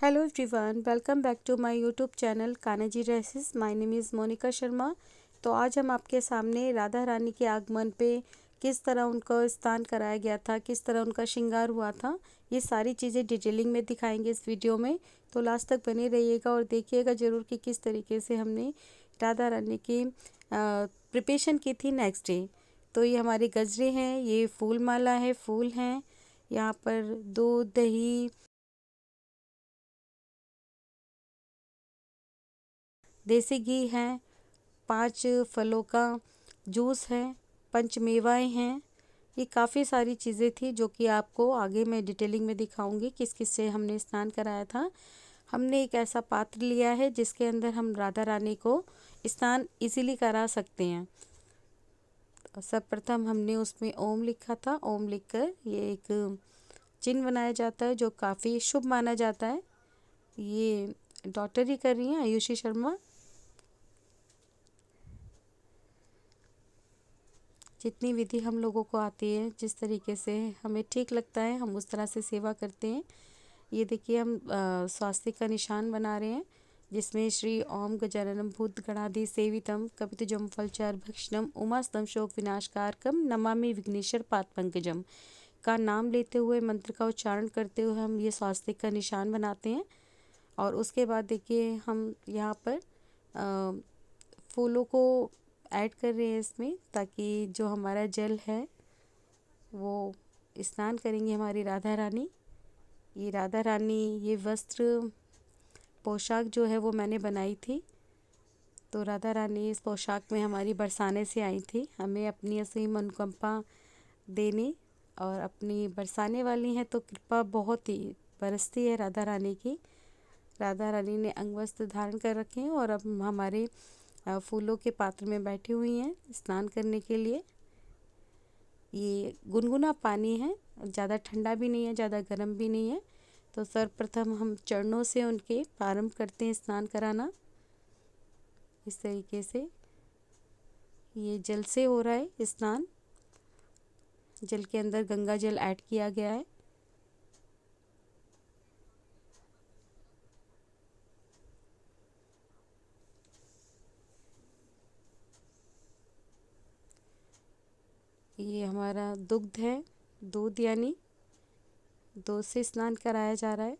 Hello everyone, welcome back to my YouTube channel Kanha dresses. My name is Monica Sharma. तो आज हम आपके सामने राधा रानी के आगमन पे किस तरह उनको स्नान कराया गया था, किस तरह उनका श्रृंगार हुआ था, ये सारी चीज़ें डिटेलिंग में दिखाएंगे इस वीडियो में। तो लास्ट तक बने रहिएगा और देखिएगा ज़रूर कि किस तरीके से हमने राधा रानी की प्रिपरेशन की थी नेक्स्ट डे। तो ये हमारे गजरे हैं, ये फूल माला है, फूल हैं, यहाँ पर दूध दही देसी घी है, 5 फलों का जूस है, पंचमेवाएँ हैं। ये काफ़ी सारी चीज़ें थी जो कि आपको आगे मैं डिटेलिंग में दिखाऊंगी किस किस से हमने स्नान कराया था। हमने एक ऐसा पात्र लिया है जिसके अंदर हम राधा रानी को स्नान इजीली करा सकते हैं। सर्वप्रथम हमने उसमें ओम लिखा था। ओम लिखकर ये एक चिन्ह बनाया जाता है जो काफ़ी शुभ माना जाता है। ये डॉक्टर ही कर रही हैं, आयुषी शर्मा। जितनी विधि हम लोगों को आती है, जिस तरीके से हमें ठीक लगता है, हम उस तरह से सेवा करते हैं। ये देखिए हम स्वास्तिक का निशान बना रहे हैं जिसमें श्री ओम गजाननम भूत गणाधि सेवितम कपितजम फलचार भक्षणम उमास्तम शोक विनाशकारकम नमामि विघ्नेश्वर पाद पंकजम का नाम लेते हुए, मंत्र का उच्चारण करते हुए हम ये स्वास्तिक का निशान बनाते हैं। और उसके बाद देखिए हम यहाँ पर फूलों को ऐड कर रहे हैं इसमें, ताकि जो हमारा जल है वो स्नान करेंगी हमारी राधा रानी। ये राधा रानी ये वस्त्र पोशाक जो है वो मैंने बनाई थी। तो राधा रानी इस पोशाक में हमारी बरसाने से आई थी, हमें अपनी असीम अनुकंपा देने और अपनी बरसाने वाली हैं। तो कृपा बहुत ही बरसती है राधा रानी की। राधा रानी ने अंग वस्त्र धारण कर रखे हैं और अब हमारे फूलों के पात्र में बैठी हुई हैं स्नान करने के लिए। ये गुनगुना पानी है, ज़्यादा ठंडा भी नहीं है, ज़्यादा गर्म भी नहीं है। तो सर्वप्रथम हम चरणों से उनके प्रारंभ करते हैं स्नान कराना। इस तरीके से ये जल से हो रहा है स्नान। जल के अंदर गंगा जल ऐड किया गया है। ये हमारा दुग्ध है, दूध यानी दूध से स्नान कराया जा रहा है।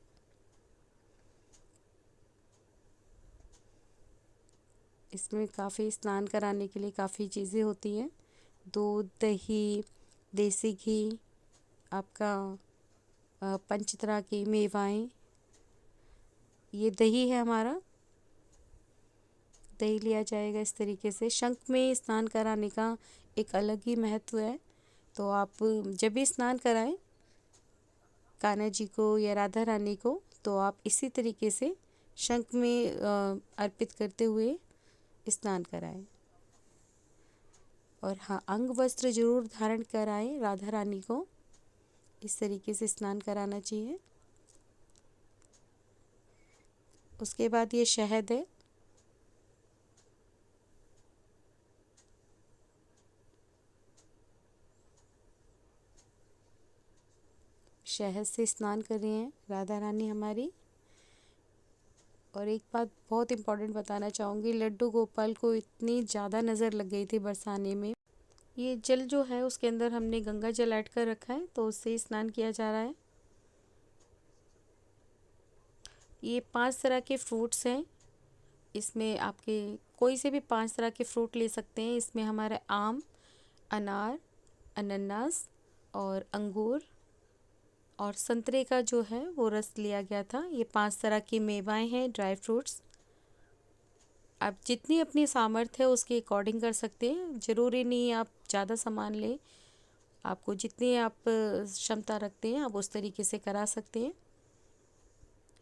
इसमें काफ़ी स्नान कराने के लिए काफ़ी चीज़ें होती हैं। दूध, दही, देसी घी, आपका पंच तरह की मेवाएँ। ये दही है हमारा, दही लिया जाएगा इस तरीके से। शंख में स्नान कराने का एक अलग ही महत्व है। तो आप जब भी स्नान कराएं कान्हा जी को या राधा रानी को, तो आप इसी तरीके से शंख में अर्पित करते हुए स्नान कराएं। और हाँ, अंग वस्त्र जरूर धारण कराएं राधा रानी को, इस तरीके से स्नान कराना चाहिए। उसके बाद ये शहद है, शहद से स्नान कर रही हैं राधा रानी हमारी। और एक बात बहुत इम्पोर्टेंट बताना चाहूँगी, लड्डू गोपाल को इतनी ज़्यादा नज़र लग गई थी बरसाने में। ये जल जो है उसके अंदर हमने गंगा जल ऐड कर रखा है, तो उससे ही स्नान किया जा रहा है। ये 5 तरह के फ्रूट्स हैं। इसमें आपके कोई से भी 5 तरह के फ्रूट ले सकते हैं। इसमें हमारा आम, अनार, अनानास और अंगूर और संतरे का जो है वो रस लिया गया था। ये 5 तरह की मेवाएं हैं, ड्राई फ्रूट्स। आप जितनी अपनी सामर्थ्य है उसके अकॉर्डिंग कर सकते हैं, ज़रूरी नहीं आप ज़्यादा सामान लें। आपको जितनी आप क्षमता रखते हैं आप उस तरीके से करा सकते हैं।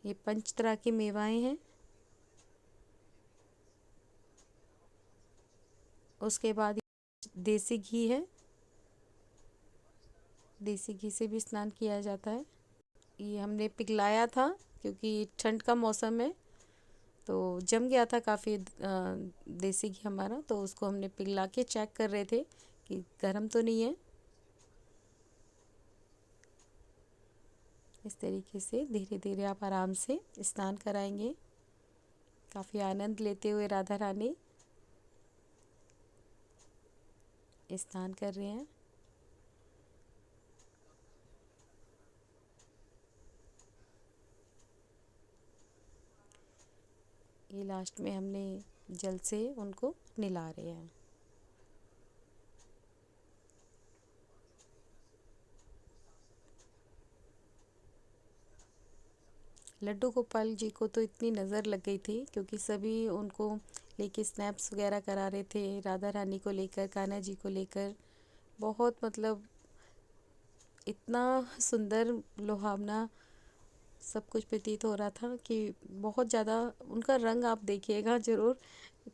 ये 5 तरह की मेवाएं हैं। उसके बाद देसी घी है, देसी घी से भी स्नान किया जाता है। ये हमने पिघलाया था क्योंकि ठंड का मौसम है, तो जम गया था काफ़ी देसी घी हमारा, तो उसको हमने पिघला के चेक कर रहे थे कि गर्म तो नहीं है। इस तरीके से धीरे धीरे आप आराम से स्नान कराएंगे। काफ़ी आनंद लेते हुए राधा रानी स्नान कर रहे हैं। ये लास्ट में हमने जल से उनको नहला रहे हैं। लड्डू गोपाल जी को तो इतनी नज़र लग गई थी क्योंकि सभी उनको लेके स्नैप्स वगैरह करा रहे थे, राधा रानी को लेकर, कान्हा जी को लेकर। बहुत मतलब इतना सुंदर लुभावना सब कुछ प्रतीत हो रहा था कि बहुत ज़्यादा उनका रंग आप देखिएगा ज़रूर,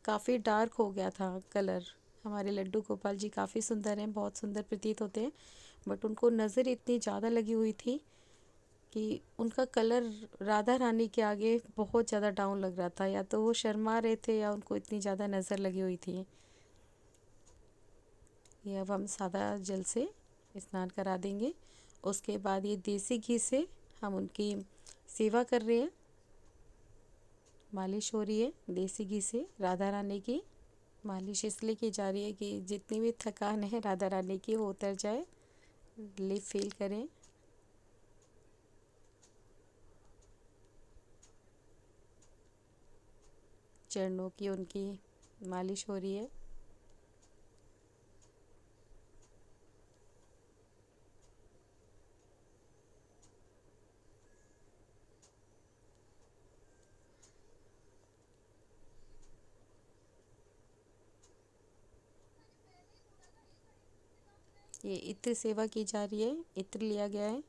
काफ़ी डार्क हो गया था कलर। हमारे लड्डू गोपाल जी काफ़ी सुंदर हैं, बहुत सुंदर प्रतीत होते हैं, बट उनको नज़र इतनी ज़्यादा लगी हुई थी कि उनका कलर राधा रानी के आगे बहुत ज़्यादा डाउन लग रहा था। या तो वो शर्मा रहे थे या उनको इतनी ज़्यादा नज़र लगी हुई थी। ये अब हम सादा जल से स्नान करा देंगे। उसके बाद ये देसी घी से हम उनकी सेवा कर रहे हैं, मालिश हो रही है देसी घी से राधा रानी की। मालिश इसलिए की जा रही है कि जितनी भी थकान है राधा रानी की वो उतर जाए, रिलीफ फील करें। चरणों की उनकी मालिश हो रही है। ये इत्र सेवा की जा रही है, इत्र लिया गया है।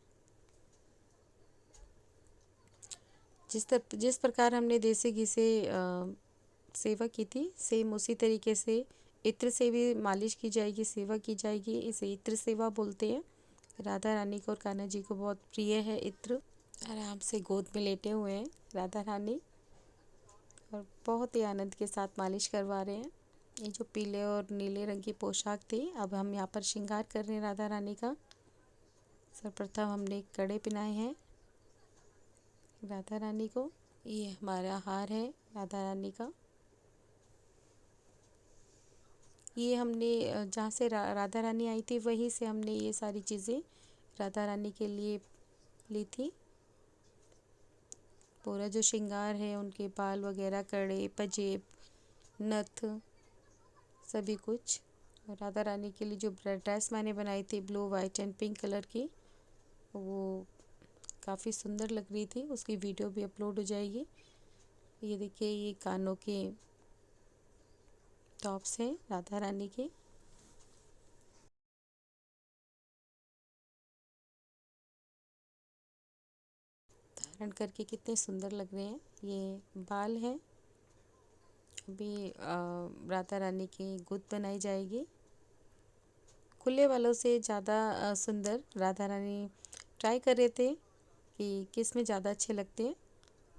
जिस प्रकार हमने देसी घी से सेवा की थी, सेम उसी तरीके से इत्र से भी मालिश की जाएगी, सेवा की जाएगी। इसे इत्र सेवा बोलते हैं। राधा रानी को और कान्हा जी को बहुत प्रिय है इत्र। आराम से गोद में लेटे हुए हैं राधा रानी और बहुत ही आनंद के साथ मालिश करवा रहे हैं। ये जो पीले और नीले रंग की पोशाक थी, अब हम यहाँ पर श्रृंगार कर रहे हैं राधा रानी का। सर्वप्रथम हमने कड़े पहनाए हैं राधा रानी को। ये हमारा हार है राधा रानी का। ये हमने जहाँ से राधा रानी आई थी वहीं से हमने ये सारी चीज़ें राधा रानी के लिए ली थी। पूरा जो श्रृंगार है, उनके बाल वगैरह, कड़े, पंजेब, नथ, सभी कुछ। और राधा रानी के लिए जो ड्रेस मैंने बनाई थी blue white and pink colour की, वो काफ़ी सुंदर लग रही थी। उसकी वीडियो भी अपलोड हो जाएगी। ये देखिए, ये कानों के टॉप्स हैं राधा रानी के। धारण करके कितने सुंदर लग रहे हैं। ये बाल हैं। अभी राधा रानी की गुद बनाई जाएगी। खुले वालों से ज़्यादा सुंदर राधा रानी ट्राई कर रहे थे कि किस में ज़्यादा अच्छे लगते हैं,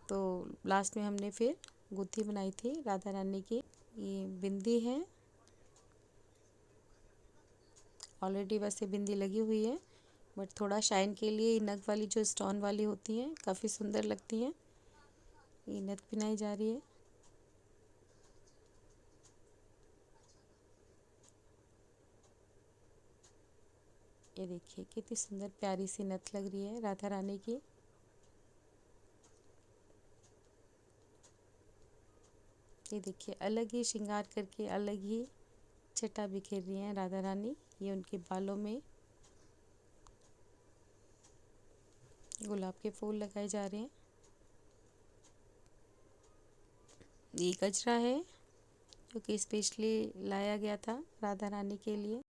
तो लास्ट में हमने फिर गुत्थी बनाई थी राधा रानी की। ये बिंदी है, ऑलरेडी वैसे बिंदी लगी हुई है, बट थोड़ा शाइन के लिए नग वाली जो स्टोन वाली होती हैं काफ़ी सुंदर लगती हैं। ये नथ पहनाई जा रही है। ये देखिए कितनी सुंदर प्यारी सी नथ लग रही है राधा रानी की। ये देखिए अलग ही श्रृंगार करके अलग ही छटा बिखेर रही हैं राधा रानी। ये उनके बालों में गुलाब के फूल लगाए जा रहे हैं। ये गजरा है जो कि स्पेशली लाया गया था राधा रानी के लिए।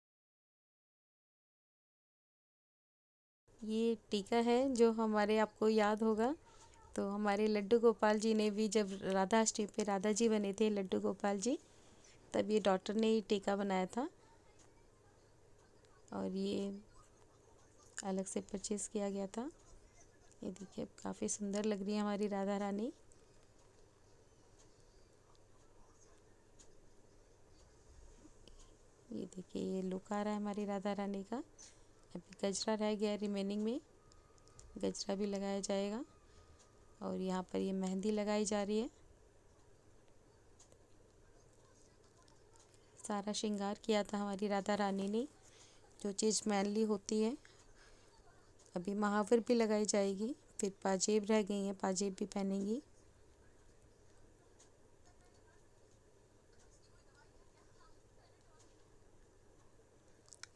ये टीका है जो हमारे, आपको याद होगा तो हमारे लड्डू गोपाल जी ने भी, जब राधा अष्टमी पे राधा जी बने थे लड्डू गोपाल जी, तब ये डॉक्टर ने ही टीका बनाया था और ये अलग से परचेज़ किया गया था। ये देखिए काफ़ी सुंदर लग रही है हमारी राधा रानी। ये देखिए ये लुक आ रहा है हमारी राधा रानी का। अभी गजरा रह गया रिमेनिंग में। गजरा भी लगाया जाएगा और यहाँ पर ये मेहंदी लगाई जा रही है। सारा श्रृंगार किया था हमारी राधा रानी ने, जो चीज़ मैनली होती है। अभी महावर भी लगाई जाएगी, फिर पाजेब रह गई हैं, पाजेब भी पहनेंगी।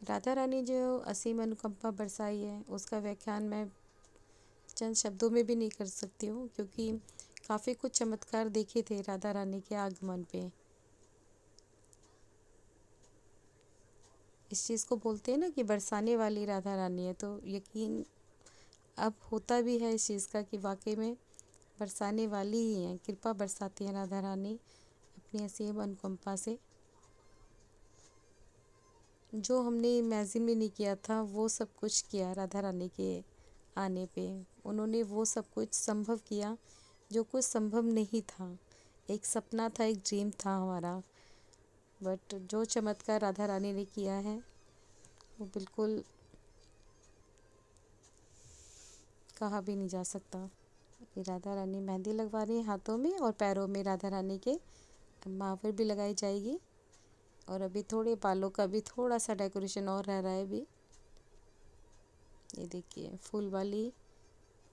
राधा रानी जो असीम अनुकंपा बरसाई है, उसका व्याख्यान मैं चंद शब्दों में भी नहीं कर सकती हूँ, क्योंकि काफ़ी कुछ चमत्कार देखे थे राधा रानी के आगमन पे। इस चीज़ को बोलते हैं ना कि बरसाने वाली राधा रानी है, तो यकीन अब होता भी है इस चीज़ का कि वाकई में बरसाने वाली ही हैं, कृपा बरसाती हैं राधा रानी अपनी असीम अनुकंपा से। जो हमने इमेजिन भी नहीं किया था वो सब कुछ किया राधा रानी के आने पे। उन्होंने वो सब कुछ संभव किया जो कुछ संभव नहीं था। एक सपना था, एक ड्रीम था हमारा, बट जो चमत्कार राधा रानी ने किया है वो बिल्कुल कहा भी नहीं जा सकता। ये राधा रानी मेहंदी लगवा रही है हाथों में, और पैरों में राधा रानी के महावर भी लगाई जाएगी। और अभी थोड़े बालों का भी थोड़ा सा डेकोरेशन और रह रहा है अभी। ये देखिए फूल वाली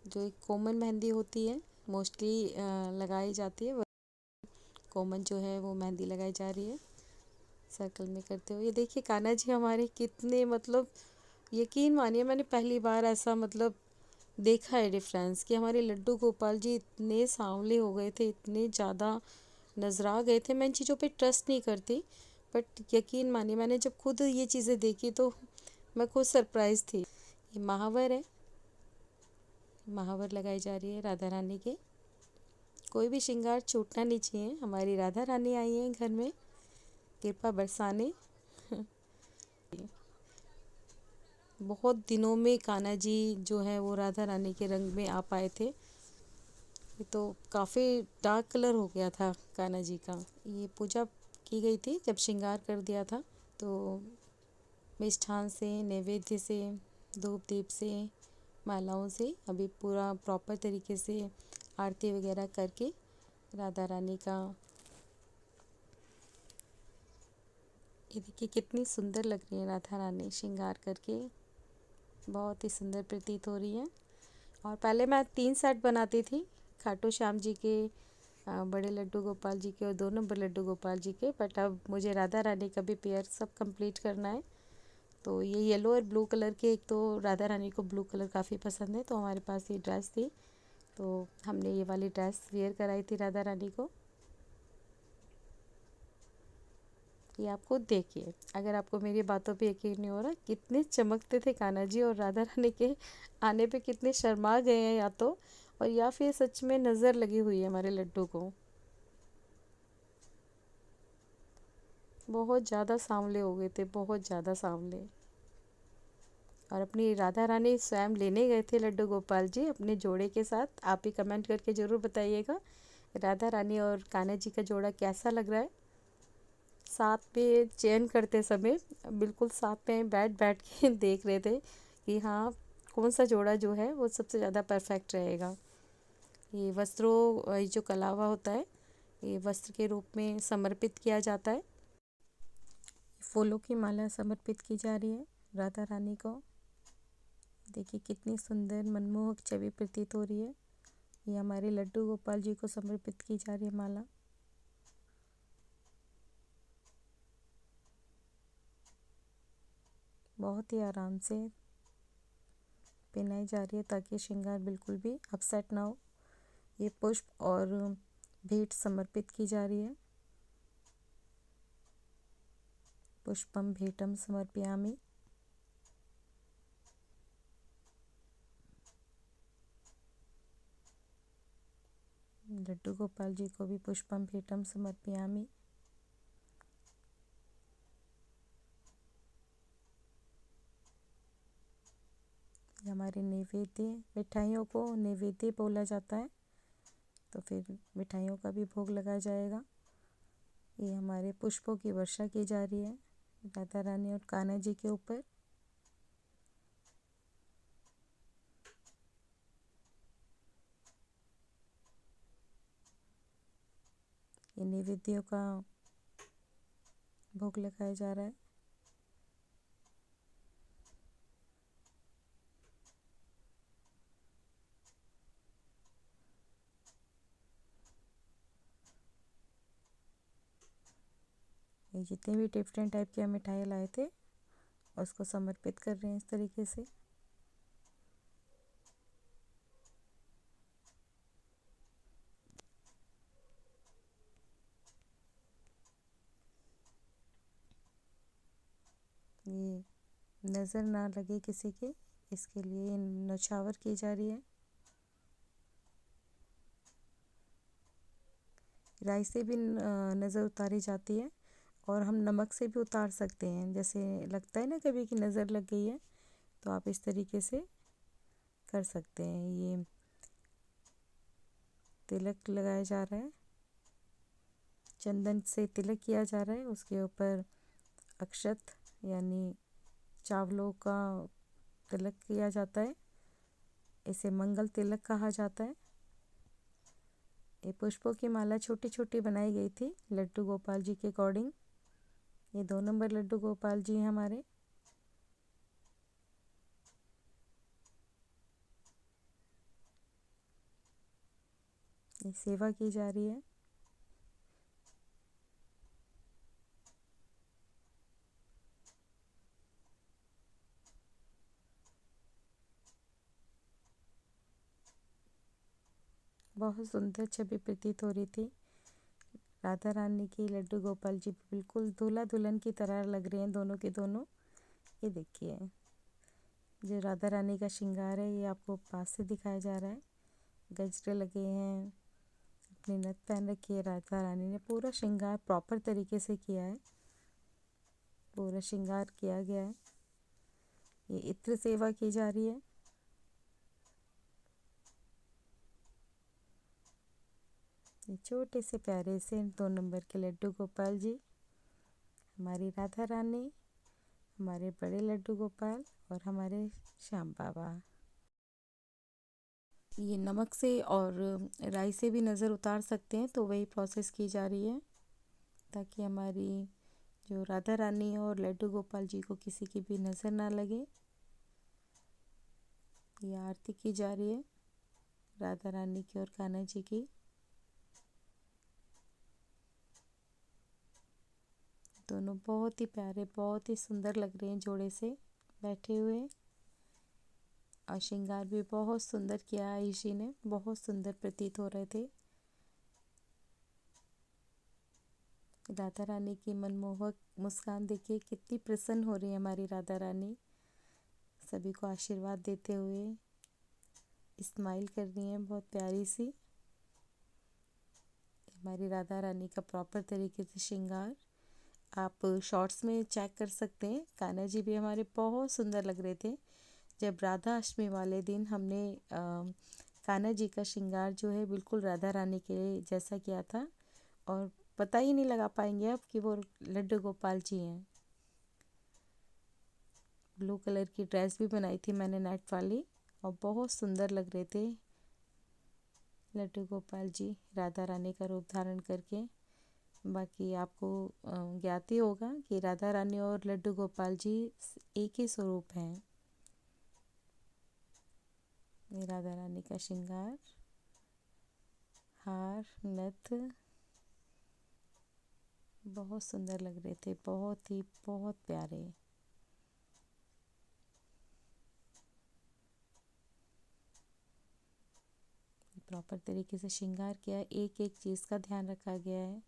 जो एक कॉमन मेहंदी होती है, मोस्टली लगाई जाती है, कॉमन जो है वो मेहंदी लगाई जा रही है सर्कल में करते हुए। ये देखिए कान्हा जी हमारे कितने, मतलब यकीन मानिए मैंने पहली बार ऐसा मतलब देखा है डिफरेंस कि हमारे लड्डू गोपाल जी इतने सांवले हो गए थे, इतने ज़्यादा नजरा गए थे। मैं इन चीज़ों पे ट्रस्ट नहीं करती, बट यकीन मानिए मैंने जब खुद ये चीज़ें देखी तो मैं खुद सरप्राइज थी। ये महावर है, महावर लगाई जा रही है राधा रानी के। कोई भी श्रृंगार छूटना नहीं चाहिए। हमारी राधा रानी आई हैं घर में कृपा बरसाने। बहुत दिनों में कान्हा जी जो है वो राधा रानी के रंग में आ पाए थे। ये तो काफ़ी डार्क कलर हो गया था कान्हा जी का। ये पूजा की गई थी जब श्रृंगार कर दिया था, तो मिष्ठान से, नैवेद्य से, धूप दीप से, मालाओं से अभी पूरा प्रॉपर तरीके से आरती वगैरह करके राधा रानी का, ये देखिए कितनी सुंदर लग रही है राधा रानी श्रृंगार करके, बहुत ही सुंदर प्रतीत हो रही है। और पहले मैं 3 सेट बनाती थी, खाटू श्याम जी के, बड़े लड्डू गोपाल जी के और 2 नंबर लड्डू गोपाल जी के, बट अब मुझे राधा रानी का भी पेयर सब कंप्लीट करना है। तो ये येलो और ब्लू कलर के, एक तो राधा रानी को ब्लू कलर काफ़ी पसंद है, तो हमारे पास ये ड्रेस थी, तो हमने ये वाली ड्रेस वेयर कराई थी राधा रानी को। ये आप खुद देखिए, अगर आपको मेरी बातों पे यकीन नहीं हो रहा, कितने चमकते थे कान्हा जी, और राधा रानी के आने पे कितने शर्मा गए हैं या तो, और या फिर सच में नज़र लगी हुई है हमारे लड्डू को। बहुत ज़्यादा सांवले हो गए थे, बहुत ज़्यादा सांवले। और अपनी राधा रानी स्वयं लेने गए थे लड्डू गोपाल जी अपने जोड़े के साथ। आप ही कमेंट करके ज़रूर बताइएगा राधा रानी और कान्हा जी का जोड़ा कैसा लग रहा है। साथ में चयन करते समय बिल्कुल साथ में बैठ बैठ के देख रहे थे कि हाँ कौन सा जोड़ा जो है वो सबसे ज़्यादा परफेक्ट रहेगा। ये वस्त्रों, ये जो कलावा होता है, ये वस्त्र के रूप में समर्पित किया जाता है। फूलों की माला समर्पित की जा रही है राधा रानी को। देखिए कितनी सुंदर मनमोहक छवि प्रतीत हो रही है। ये हमारे लड्डू गोपाल जी को समर्पित की जा रही है माला। बहुत ही आराम से पहनाई जा रही है ताकि श्रृंगार बिल्कुल भी अपसेट ना हो। ये पुष्प और भेंट समर्पित की जा रही है। पुष्पम भेंटम समर्पयामि। लड्डू गोपाल जी को भी पुष्पम भेंटम समर्पयामि। हमारे नैवेद्य, मिठाइयों को नैवेद्य बोला जाता है, तो फिर मिठाइयों का भी भोग लगाया जाएगा। ये हमारे पुष्पों की वर्षा की जा रही है राधा रानी और कान्हा जी के ऊपर। ये नैवेद्यों का भोग लगाया जा रहा है। ये जितने भी डिफरेंट टाइप की मिठाई लाए थे उसको समर्पित कर रहे हैं इस तरीके से। ये नज़र ना लगे किसी के, इसके लिए नौछावर की जा रही है। राई से भी नज़र उतारी जाती है और हम नमक से भी उतार सकते हैं। जैसे लगता है ना कभी कि नज़र लग गई है, तो आप इस तरीके से कर सकते हैं। ये तिलक लगाया जा रहा है, चंदन से तिलक किया जा रहा है। उसके ऊपर अक्षत यानी चावलों का तिलक किया जाता है। इसे मंगल तिलक कहा जाता है। ये पुष्पों की माला छोटी छोटी बनाई गई थी लड्डू गोपाल जी के अकॉर्डिंग। ये 2 नंबर लड्डू गोपाल जी हैं हमारे। ये सेवा की जा रही है। बहुत सुंदर छवि प्रतीत हो रही थी। राधा रानी की लड्डू गोपाल जी बिल्कुल दूल्हा दुल्हन की तरह लग रहे हैं दोनों के दोनों। ये देखिए, जो राधा रानी का श्रृंगार है ये आपको पास से दिखाया जा रहा है। गजरे लगे हैं, अपनी नथ पहन रखी है। राधा रानी ने पूरा श्रृंगार प्रॉपर तरीके से किया है, पूरा श्रृंगार किया गया है। ये इत्र सेवा की जा रही है। ये छोटे से प्यारे से 2 नंबर के लड्डू गोपाल जी, हमारी राधा रानी, हमारे बड़े लड्डू गोपाल और हमारे श्याम बाबा। ये नमक से और राई से भी नज़र उतार सकते हैं, तो वही प्रोसेस की जा रही है ताकि हमारी जो राधा रानी और लड्डू गोपाल जी को किसी की भी नज़र ना लगे। ये आरती की जा रही है राधा रानी की और कान्हा जी की। दोनों बहुत ही प्यारे, बहुत ही सुंदर लग रहे हैं जोड़े से बैठे हुए। और श्रृंगार भी बहुत सुंदर किया आयुषी ने, बहुत सुंदर प्रतीत हो रहे थे। राधा रानी की मनमोहक मुस्कान देखिए, कितनी प्रसन्न हो रही है हमारी राधा रानी। सभी को आशीर्वाद देते हुए स्माइल कर रही हैं बहुत प्यारी सी। हमारी राधा रानी का प्रॉपर तरीके से श्रृंगार आप शॉर्ट्स में चेक कर सकते हैं। कान्हा जी भी हमारे बहुत सुंदर लग रहे थे। जब राधा अष्टमी वाले दिन हमने कान्हा जी का श्रृंगार जो है बिल्कुल राधा रानी के जैसा किया था, और पता ही नहीं लगा पाएंगे आप कि वो लड्डू गोपाल जी हैं। ब्लू कलर की ड्रेस भी बनाई थी मैंने नेट वाली, और बहुत सुंदर लग रहे थे लड्डू गोपाल जी राधा रानी का रूप धारण करके। बाकी आपको ज्ञात ही होगा कि राधा रानी और लड्डू गोपाल जी एक ही स्वरूप हैं। ये राधा रानी का श्रृंगार, हार, नथ बहुत सुंदर लग रहे थे, बहुत ही बहुत प्यारे। प्रॉपर तरीके से श्रृंगार किया है, एक एक चीज़ का ध्यान रखा गया है।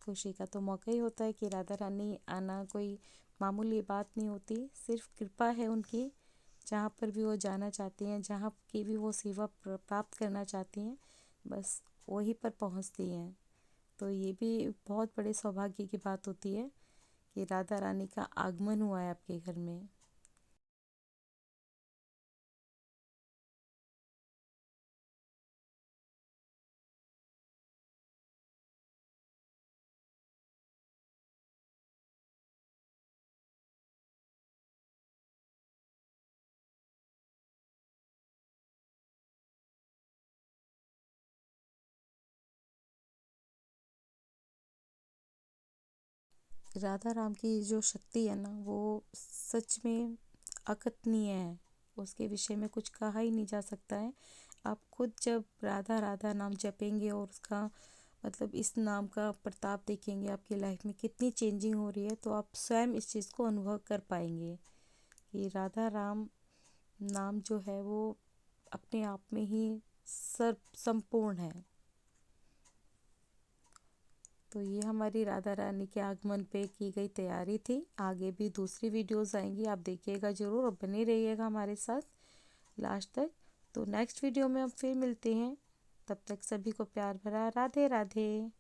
खुशी का तो मौका ही होता है कि राधा रानी आना कोई मामूली बात नहीं होती, सिर्फ कृपा है उनकी। जहाँ पर भी वो जाना चाहती हैं, जहाँ की भी वो सेवा प्राप्त करना चाहती हैं, बस वहीं पर पहुँचती हैं। तो ये भी बहुत बड़े सौभाग्य की बात होती है कि राधा रानी का आगमन हुआ है आपके घर में। राधा राम की जो शक्ति है ना वो सच में अकथनीय है। उसके विषय में कुछ कहा ही नहीं जा सकता है। आप खुद जब राधा राधा नाम जपेंगे और उसका मतलब इस नाम का प्रताप देखेंगे आपकी लाइफ में कितनी चेंजिंग हो रही है, तो आप स्वयं इस चीज़ को अनुभव कर पाएंगे कि राधा राम नाम जो है वो अपने आप में ही सर्व संपूर्ण है। तो ये हमारी राधा रानी के आगमन पे की गई तैयारी थी। आगे भी दूसरी वीडियोस आएंगी, आप देखिएगा ज़रूर और बने रहिएगा हमारे साथ लास्ट तक। तो नेक्स्ट वीडियो में हम फिर मिलते हैं, तब तक सभी को प्यार भरा राधे राधे।